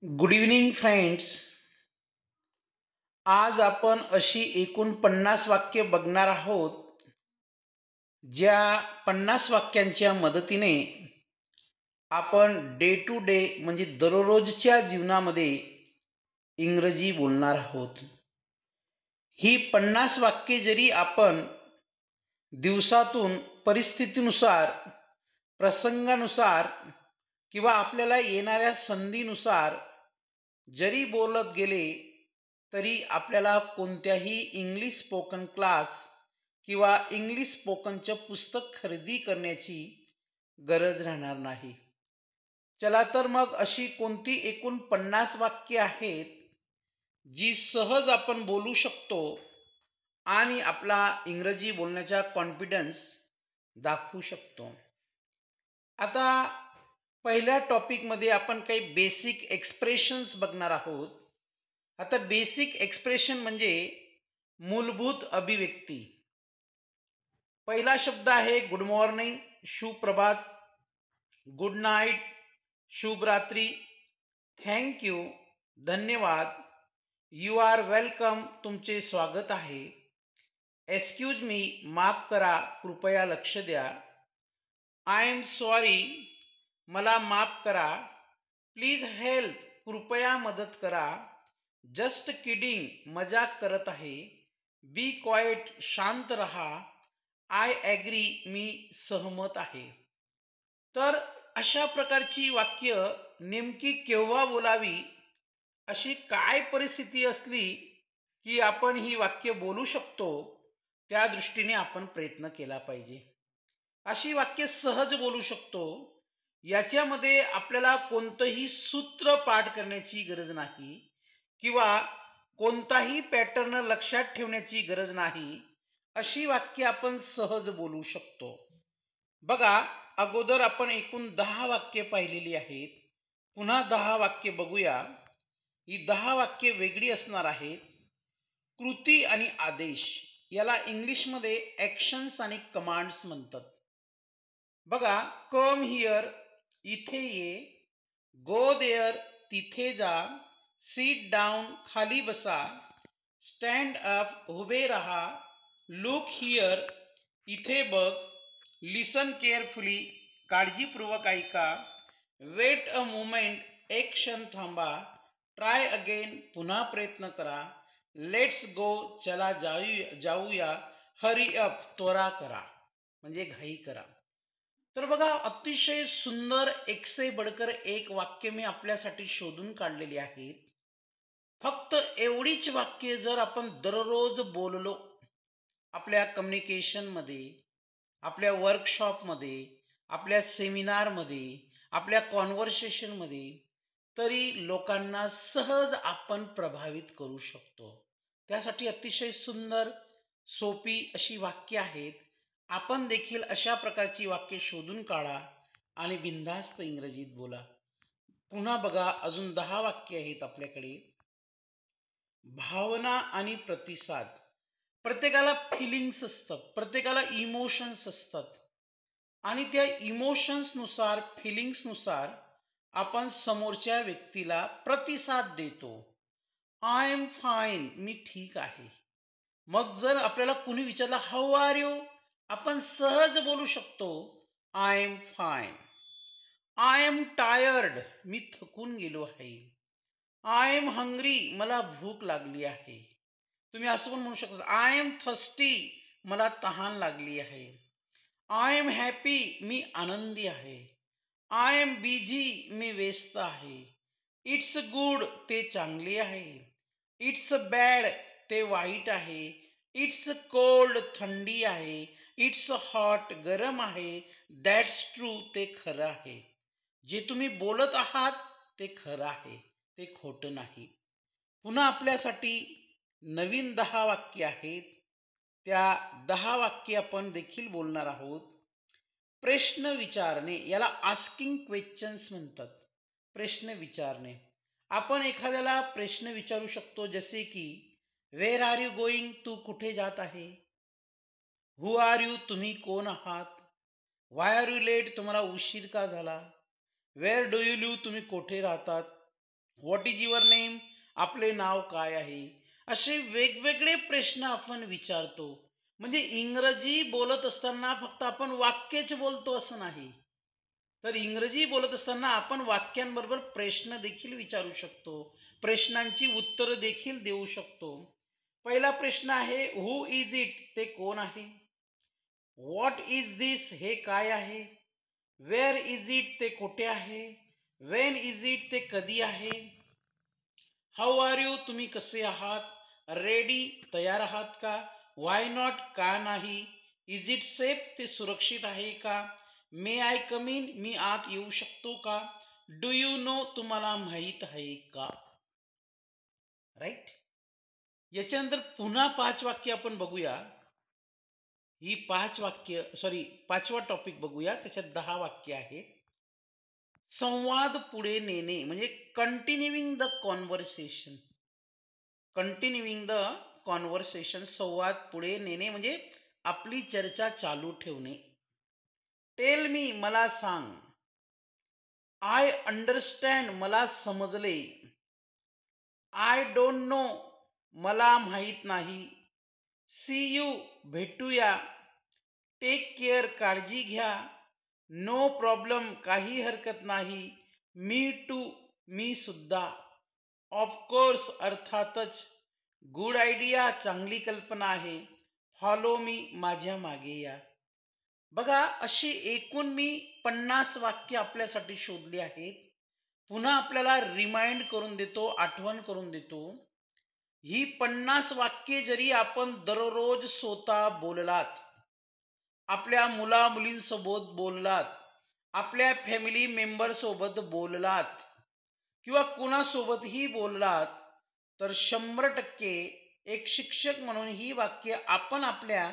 Good evening friends. आज आपण अशी एकूण 50 वाक्य बघणार आहोत, ज्या 50 वाक्यांच्या मदतीने आपण डे टू डे म्हणजे दररोजच्या जीवनामध्ये इंग्रजी बोलणार आहोत. ही 50 वाक्ये जरी आपण दिवसातून परिस्थितीनुसार, प्रसंगानुसार किंवा आपल्याला येणाऱ्या संधीनुसार जरी बोलत गेले, तरी आपल्याला कोणत्याही इंग्लिश स्पोकन क्लास किंवा इंग्लिश स्पोकनचं पुस्तक खरेदी करण्याची गरज राहणार नाही. चला तर मग अशी कोणती एकूण 50 वाक्ये आहेत, जी सहज आपण बोलू शकतो आणि आपला इंग्रजी बोलण्याचा कॉन्फिडन्स दाखवू शकतो. आता पहिल्या टॉपिकमध्ये आपण काही बेसिक एक्सप्रेशन्स बघणार आहोत. आता बेसिक एक्सप्रेशन म्हणजे मूलभूत अभिव्यक्ती. पहिला शब्द आहे गुड मॉर्निंग, सुप्रभात, गुड नाईट, शुभ रात्री, थँक यू, धन्यवाद, यू आर वेलकम, तुमचे स्वागत आहे, एक्सक्यूज मी, माफ करा, कृपया लक्ष द्या, आय एम सॉरी, मला माफ करा, प्लीज हेल्प, कृपया मदत करा, जस्ट किडिंग, मजाक करत आहे, बी क्वाइट, शांत रहा, आय ॲग्री, मी सहमत आहे. तर अशा प्रकारची वाक्य नेमकी केव्हा बोलावी, अशी काय परिस्थिती असली की आपण ही वाक्य बोलू शकतो, त्या दृष्टीने आपण प्रयत्न केला पाहिजे. अशी वाक्य सहज बोलू शकतो, याच्यामध्ये आपल्याला कोणतंही सूत्र पाठ करण्याची गरज नाही किंवा कोणताही पॅटर्न लक्षात ठेवण्याची गरज नाही. अशी वाक्य आपण सहज बोलू शकतो. बघा, अगोदर आपण एकूण 10 वाक्य पाहिलेली आहेत. पुन्हा 10 वाक्य बघूया. ही 10 वाक्य वेगळी असणार आहेत. कृती आणि आदेश याला इंग्लिशमध्ये ॲक्शन्स आणि कमांड्स म्हणतात. बघा, कम हिअर, इथे ये, गो देअर, तिथे जा, सीट डाऊन, खाली बसा, स्टँड अप, उभे राहा, लुक हिअर, इथे बघ, लिसन केअरफुली, काळजीपूर्वक ऐका, वेट अ मोमेंट, एक क्षण थांबा, ट्राय अगेन, पुन्हा प्रयत्न करा, लेट्स गो, चला जाऊया, हरी अप, त्वरा करा, म्हणजे घाई करा. तर बघा, अतिशय सुंदर एक से बडकर एक वाक्य मी आपल्यासाठी शोधून काढलेली आहेत. फक्त एवढीच वाक्य जर आपण दररोज बोललो, आपल्या कम्युनिकेशनमध्ये, आपल्या वर्कशॉपमध्ये, आपल्या सेमिनारमध्ये, आपल्या कॉन्व्हर्सेशनमध्ये, तरी लोकांना सहज आपण प्रभावित करू शकतो. त्यासाठी अतिशय सुंदर, सोपी अशी वाक्य आहेत. आपण देखील अशा प्रकारची वाक्य शोधून काढा आणि बिनधास्त इंग्रजीत बोला. पुन्हा बघा, अजून 10 वाक्य आहेत आपल्याकडे. भावना आणि प्रतिसाद. प्रत्येकाला फिलिंग्स असतात, प्रत्येकाला इमोशन्स असतात आणि त्या इमोशन्सनुसार, फिलिंग्सनुसार आपण समोरच्या व्यक्तीला प्रतिसाद देतो. आय एम फाईन, मी ठीक आहे. मग जर आपल्याला कुणी विचारलं हाऊ आर यू, आपण सहज बोलू शकतो I am fine. I am tired, मी थकून गेलो आहे. आय एम हंग्री, मला भूक लागली आहे. तुम्ही असं पण म्हणू शकता आय एम थर्स्टी, मला तहान लागली आहे. आय एम हॅपी, मी आनंदी आहे. आय एम बिझी, मी व्यस्त आहे. इट्स गुड, ते चांगले आहे. इट्स बॅड, ते वाईट आहे. इट्स कोल्ड, थंडी आहे. इट्स हॉट, गरम आहे. दॅट्स ट्रू, ते खरं आहे. जे तुम्ही बोलत आहात ते खरं आहे, ते खोटं नाही. पुन्हा आपल्यासाठी नवीन 10 वाक्य आहेत. त्या 10 वाक्य आपण देखील बोलणार आहोत. प्रश्न विचारणे याला आस्किंग क्वेश्चन्स म्हणतात. प्रश्न विचारणे. आपण एखाद्याला प्रश्न विचारू शकतो, जसे की वेअर आर यू गोइंग, तू कुठे जात आहे. हु आर यू, तुम्ही कोण आहात. वाय आर यू लेट, तुम्हाला उशीर का झाला. वेअर डू यू लिव्ह, तुम्ही कोठे राहतात. व्हॉट इज युअर नेम, आपले नाव काय आहे. असे वेगवेगळे प्रश्न आपण विचारतो. म्हणजे इंग्रजी बोलत असताना फक्त आपण वाक्यच बोलतो असं नाही, तर इंग्रजी बोलत असताना आपण वाक्यांबरोबर प्रश्न देखील विचारू शकतो, प्रश्नांची उत्तरं देखील देऊ शकतो. पहिला प्रश्न आहे हु इज इट, ते कोण आहे. व्हॉट इज दिस, हे काय आहे. वेअर इज इट, ते कुठे आहे. वेन इज इट, ते कधी आहे. हाऊ आर यू, तुम्ही कसे आहात. रेडी, तयार आहात का. वाय नॉट, का नाही. इज इट सेफ, ते सुरक्षित आहे का. मे आय कम इन, मी आत येऊ शकतो का. डू यू नो, तुम्हाला माहीत आहे का. राईट. याच्यानंतर पुन्हा 5 वाक्य आपण बघूया. ही 5 वाक्य, सॉरी, 5वा टॉपिक बघूया. त्याच्यात 10 वाक्य आहेत. संवाद पुढे नेणे म्हणजे कंटिन्युइंग द कॉन्व्हर्सेशन. कंटिन्युइंग द कॉन्व्हर्सेशन, संवाद पुढे नेणे म्हणजे आपली चर्चा चालू ठेवणे. टेल मी, मला सांग. आय अंडरस्टँड, मला समजले. आय डोंट नो, मला माहीत नाही. सी यू, भेटूया. टेक केअर, काळजी घ्या. नो प्रॉब्लेम, काही हरकत नाही. मी टू, मी सुद्धा. ऑफकोर्स, अर्थातच. गुड आयडिया, चांगली कल्पना आहे. फॉलो मी, माझ्या मागे या. बघा, अशी एकूण मी 50 वाक्य आपल्यासाठी शोधली आहेत. पुन्हा आपल्याला रिमाइंड करून देतो, आठवण करून देतो. ही 50 वाक्ये जरी आपण दररोज स्वतः बोललात, आपल्या मुला मुलींसोबत बोललात, आपल्या फॅमिली मेंबर सोबत बोललात, किंवा कुणासोबतही बोललात, तर 100% एक शिक्षक म्हणून ही वाक्य आपण आपल्या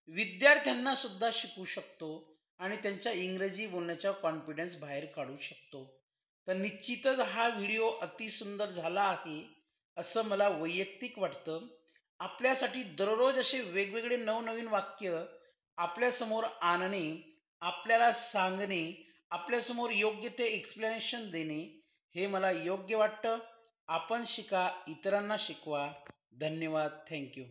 विद्यार्थ्यांना सुद्धा शिकू शकतो आणि त्यांच्या इंग्रजी बोलण्याचा कॉन्फिडन्स बाहेर काढू शकतो. तर निश्चितच हा व्हिडिओ अतिसुंदर झाला आहे असं मला वैयक्तिक वाटतं. आपल्यासाठी दररोज असे वेगवेगळे नवनवीन वाक्य आपल्यासमोर आणणे, आपल्याला सांगणे, आपल्यासमोर योग्य ते एक्सप्लेनेशन देणे, हे मला योग्य वाटतं. आपण शिका, इतरांना शिकवा. धन्यवाद. थँक्यू.